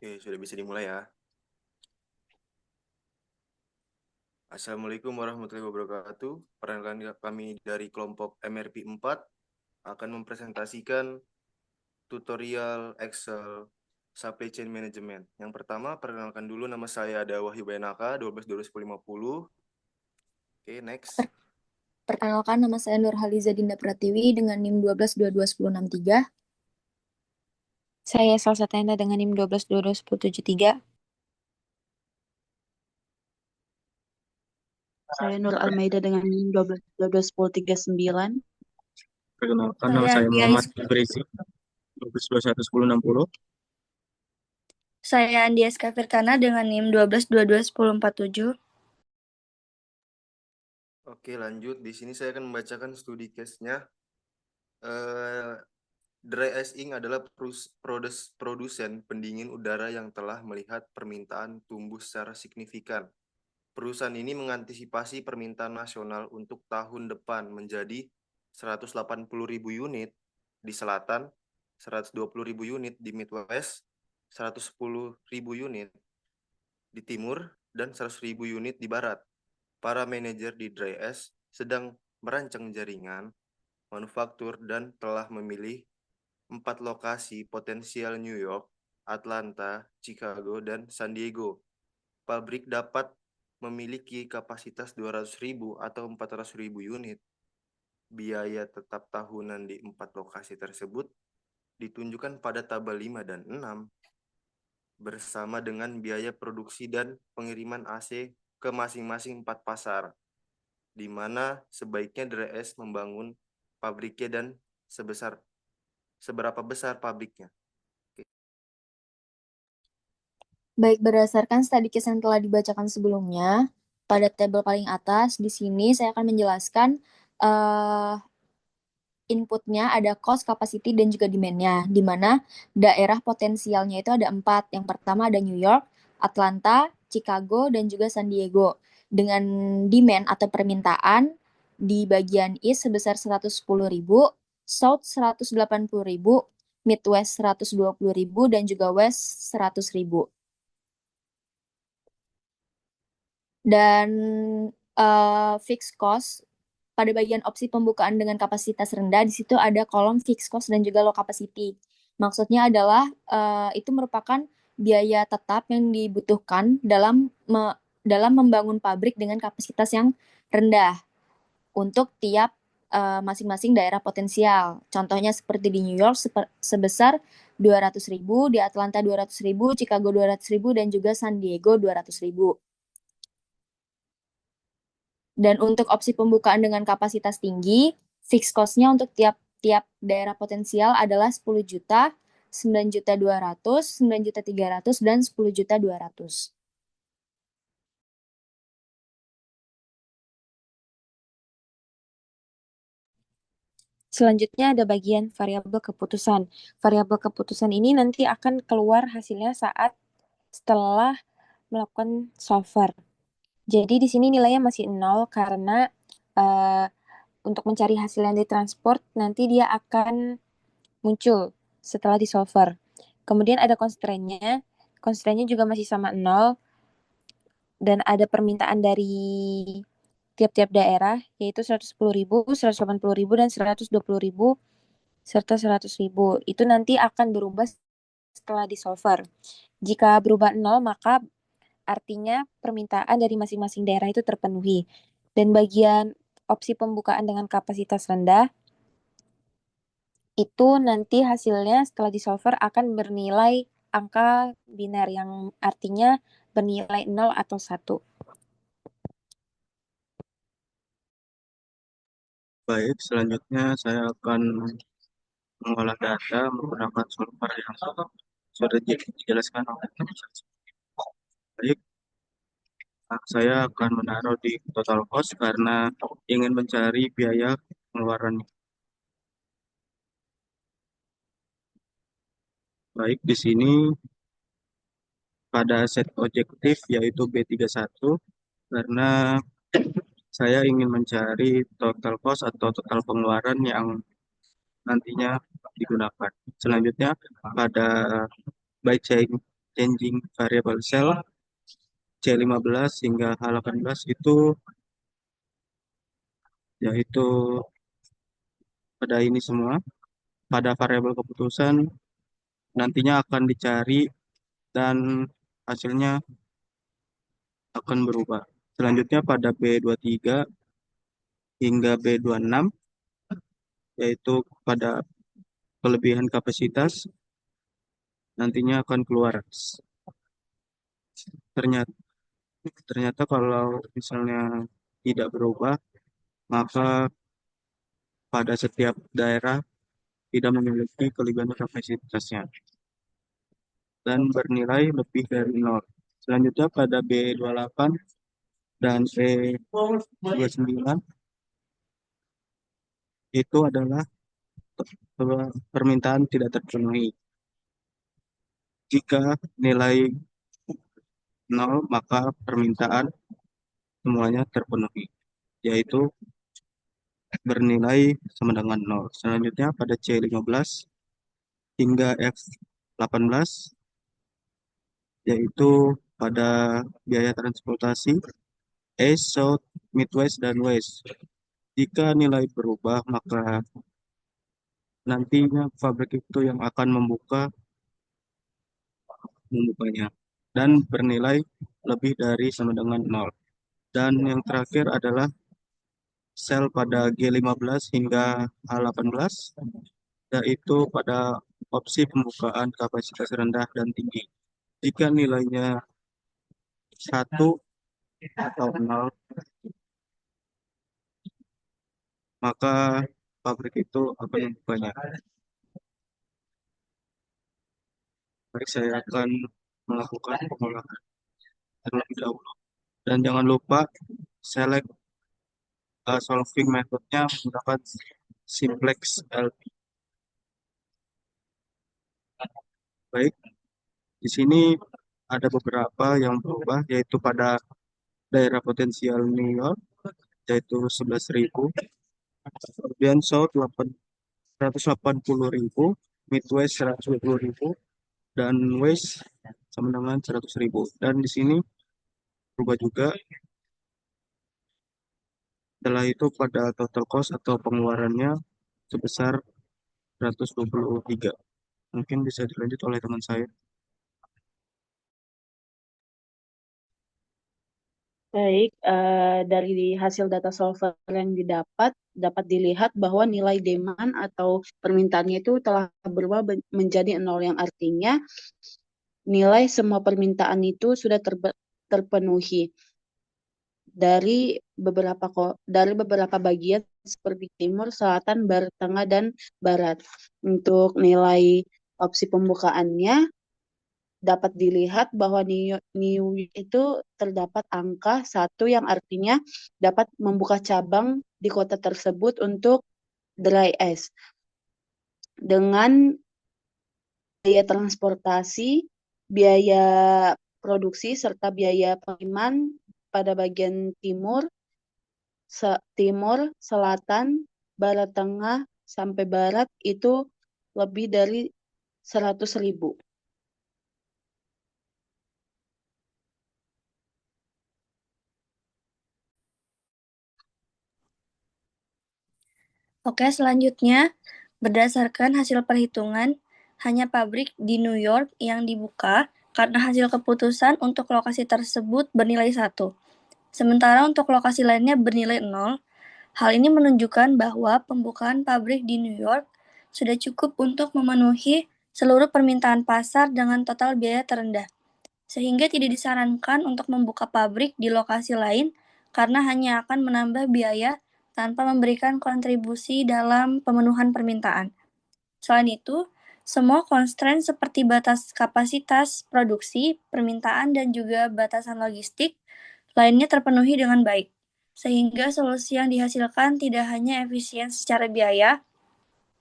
Oke, sudah bisa dimulai ya. Assalamualaikum warahmatullahi wabarakatuh. Perkenalkan kami dari kelompok MRP 4 akan mempresentasikan tutorial Excel Supply Chain Management. Yang pertama, perkenalkan dulu nama saya ada Wahyu Bayanaka, 12 Oke, next. Perkenalkan, nama saya Nurhaliza Dinda Pratiwi dengan NIM 12221063. Saya Salsa Tenda dengan NIM 12221073. Saya Nur Almeida dengan NIM 12 1039. Perkenalkan, nama saya Muhammad Ibrisi, 12211060. Saya Andia Skafirkana dengan NIM 12221047. Oke, lanjut. Di sini saya akan membacakan studi case-nya. Dry Ice Inc. adalah produsen pendingin udara yang telah melihat permintaan tumbuh secara signifikan. Perusahaan ini mengantisipasi permintaan nasional untuk tahun depan menjadi 180.000 unit di selatan, 120.000 unit di Midwest, 110.000 unit di timur, dan 100.000 unit di barat. Para manajer di Dry Ice sedang merancang jaringan manufaktur dan telah memilih 4 lokasi potensial New York, Atlanta, Chicago, dan San Diego. Pabrik dapat memiliki kapasitas 200.000 atau 400.000 unit. Biaya tetap tahunan di 4 lokasi tersebut ditunjukkan pada tabel 5 dan 6 bersama dengan biaya produksi dan pengiriman AC ke masing-masing 4 pasar, di mana sebaiknya Dry Ice membangun pabriknya dan seberapa besar pabriknya. Baik, berdasarkan studi case yang telah dibacakan sebelumnya, pada tabel paling atas, di sini saya akan menjelaskan inputnya ada cost, capacity, dan juga demand-nya, di mana daerah potensialnya itu ada 4. Yang pertama ada New York, Atlanta, Chicago, dan juga San Diego. Dengan demand atau permintaan di bagian East sebesar 110.000, South 180.000, Midwest 120.000, dan juga West 100.000. Dan fixed cost pada bagian opsi pembukaan dengan kapasitas rendah, di situ ada kolom fixed cost dan juga low capacity. Maksudnya adalah itu merupakan biaya tetap yang dibutuhkan dalam membangun pabrik dengan kapasitas yang rendah untuk tiap masing-masing daerah potensial. Contohnya seperti di New York sebesar 200.000, di Atlanta 200.000, Chicago 200.000, dan juga San Diego 200.000. Dan untuk opsi pembukaan dengan kapasitas tinggi, fixed cost-nya untuk tiap daerah potensial adalah 10 juta, 9.200.000, 9.300.000, dan 10.200.000. Selanjutnya ada bagian variabel keputusan. Variabel keputusan ini nanti akan keluar hasilnya setelah melakukan solver. Jadi di sini nilainya masih 0 karena untuk mencari hasil yang ditransport nanti dia akan muncul setelah di solver. Kemudian ada constraint-nya. Constraint-nya juga masih sama 0 dan ada permintaan dari tiap-tiap daerah yaitu 110.000, 180.000, dan 120.000 serta 100.000. Itu nanti akan berubah setelah di solver. Jika berubah 0 maka artinya permintaan dari masing-masing daerah itu terpenuhi. Dan bagian opsi pembukaan dengan kapasitas rendah itu nanti hasilnya setelah di solver akan bernilai angka biner yang artinya bernilai 0 atau 1. Baik, selanjutnya saya akan mengolah data menggunakan solver yang sudah dijelaskan oleh teman saya. Baik, saya akan menaruh di total cost karena ingin mencari biaya pengeluaran. Baik, di sini pada set objektif yaitu B31 karena saya ingin mencari total cost atau total pengeluaran yang nantinya digunakan. Selanjutnya pada by chain changing variable cell C15 hingga H18 itu yaitu pada ini semua. Pada variabel keputusan nantinya akan dicari dan hasilnya akan berubah. Selanjutnya pada B23 hingga B26 yaitu pada kelebihan kapasitas nantinya akan keluar. Ternyata, ternyata kalau misalnya tidak berubah, maka pada setiap daerah tidak memiliki kelebihan kapasitasnya dan bernilai lebih dari 0. Selanjutnya pada B28 dan B29 itu adalah permintaan tidak terpenuhi. Jika nilai 0, maka permintaan semuanya terpenuhi, yaitu bernilai sama dengan 0. Selanjutnya pada C15 hingga F18, yaitu pada biaya transportasi East, South, Midwest, dan West. Jika nilai berubah, maka nantinya pabrik itu yang akan membukanya dan bernilai lebih dari sama dengan 0. Dan yang terakhir adalah sel pada G15 hingga H18, yaitu pada opsi pembukaan kapasitas rendah dan tinggi. Jika nilainya 1 atau 0, maka pabrik itu akan membukanya. Baik, saya akan melakukan pengolahan terlebih dahulu. Dan jangan lupa select solving methodnya menggunakan simplex LP. Baik, di sini ada beberapa yang berubah, yaitu pada daerah potensial New York, yaitu 11.000, kemudian South 180.000, Midwest 120.000, dan West sama dengan 100.000. Dan di sini berubah juga. Setelah itu pada total cost atau pengeluarannya sebesar 123. Mungkin bisa dilanjut oleh teman saya. Baik, dari hasil data solver yang dapat dilihat bahwa nilai demand atau permintaannya itu telah berubah menjadi 0, yang artinya nilai semua permintaan itu sudah terpenuhi dari beberapa bagian seperti timur, selatan, barat, tengah, dan barat. Untuk nilai opsi pembukaannya dapat dilihat bahwa New York itu terdapat angka 1 yang artinya dapat membuka cabang di kota tersebut untuk dry ice. Dengan biaya transportasi, biaya produksi, serta biaya pengiriman pada bagian timur, selatan, barat tengah, sampai barat itu lebih dari 100.000. Oke, selanjutnya, berdasarkan hasil perhitungan, hanya pabrik di New York yang dibuka karena hasil keputusan untuk lokasi tersebut bernilai 1. Sementara untuk lokasi lainnya bernilai 0. Hal ini menunjukkan bahwa pembukaan pabrik di New York sudah cukup untuk memenuhi seluruh permintaan pasar dengan total biaya terendah, sehingga tidak disarankan untuk membuka pabrik di lokasi lain karena hanya akan menambah biaya tanpa memberikan kontribusi dalam pemenuhan permintaan. Selain itu, semua constraint seperti batas kapasitas produksi, permintaan, dan juga batasan logistik lainnya terpenuhi dengan baik, sehingga solusi yang dihasilkan tidak hanya efisien secara biaya,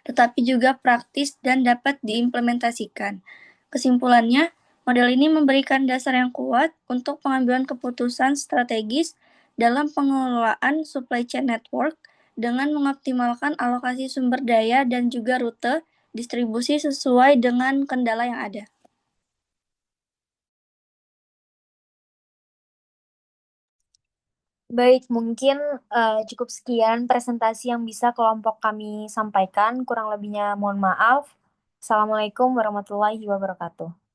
tetapi juga praktis dan dapat diimplementasikan. Kesimpulannya, model ini memberikan dasar yang kuat untuk pengambilan keputusan strategis dalam pengelolaan supply chain network dengan mengoptimalkan alokasi sumber daya dan juga rute distribusi sesuai dengan kendala yang ada. Baik, mungkin cukup sekian presentasi yang bisa kelompok kami sampaikan. Kurang lebihnya mohon maaf. Assalamualaikum warahmatullahi wabarakatuh.